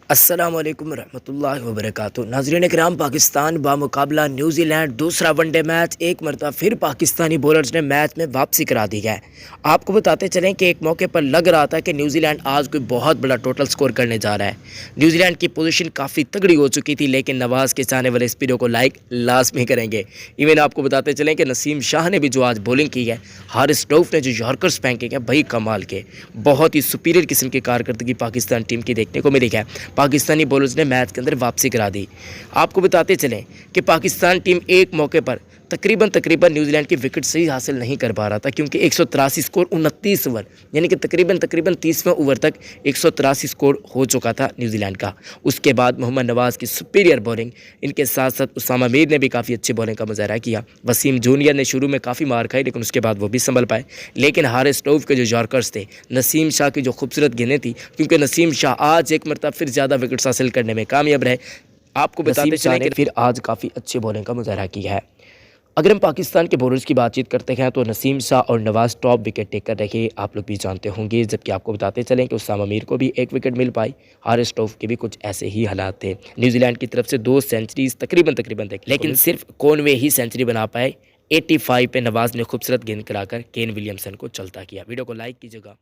अस्सलामुअलैकुम रहमतुल्लाहि व बरकातुहू। नाज़रीन किराम, पाकिस्तान बामुकाबला न्यूजीलैंड दूसरा वनडे मैच। एक मरतबा फिर पाकिस्तानी बॉलर्स ने मैच में वापसी करा दी है। आपको बताते चलें कि एक मौके पर लग रहा था कि न्यूजीलैंड आज कोई बहुत बड़ा टोटल स्कोर करने जा रहा है। न्यूजीलैंड की पोजीशन काफ़ी तगड़ी हो चुकी थी, लेकिन नवाज़ के चाहने वाले इस वीडियो को लाइक लाजमी करेंगे। इवन आपको बताते चलें कि नसीम शाह ने भी जो आज बॉलिंग की है, हारिस रऊफ ने जो यॉर्कर्स फेंके हैं, भाई कमाल के, बहुत ही सुपीरियर किस्म की कारकर्दगी पाकिस्तान टीम की देखने को मिली है। पाकिस्तानी बॉलर्स ने मैच के अंदर वापसी करा दी। आपको बताते चलें कि पाकिस्तान टीम एक मौके पर तकरीबन न्यूजीलैंड की विकेट सही हासिल नहीं कर पा रहा था, क्योंकि 183 स्कोर 29 ओवर, यानी कि तकरीबन 30वें ओवर तक 183 स्कोर हो चुका था न्यूजीलैंड का। उसके बाद मोहम्मद नवाज़ की सुपीरियर बॉलिंग, इनके साथ साथ उसामा मीर ने भी काफ़ी अच्छी बॉलिंग का मुजाहरा किया। वसीम जूनियर ने शुरू में काफ़ी मार खाई, लेकिन उसके बाद वो भी संभल पाए। लेकिन हारिस रऊफ के जो यॉर्कर्स थे, नसीम शाह की जो खूबसूरत गेंदें थी, क्योंकि नसीम शाह आज एक मरतबा फिर ज़्यादा विकेट्स हासिल करने में कामयाब रहे। आपको बताते चलें कि फिर आज काफ़ी अच्छी बॉलिंग का मुजाहरा किया है। अगर हम पाकिस्तान के बॉलर्स की बातचीत करते हैं तो नसीम शाह और नवाज़ टॉप विकेट टेकर रहे, आप लोग भी जानते होंगे। जबकि आपको बताते चलें कि उसामा मीर को भी एक विकेट मिल पाई। हारिस रऊफ के भी कुछ ऐसे ही हालात थे। न्यूजीलैंड की तरफ से 2 सेंचुरीज तकरीबन थे, लेकिन सिर्फ कॉनवे ही सेंचुरी बना पाए। 85 पे नवाज़ ने खूबसूरत गेंद कराकर केन विलियमसन को चलता किया। वीडियो को लाइक कीजिएगा।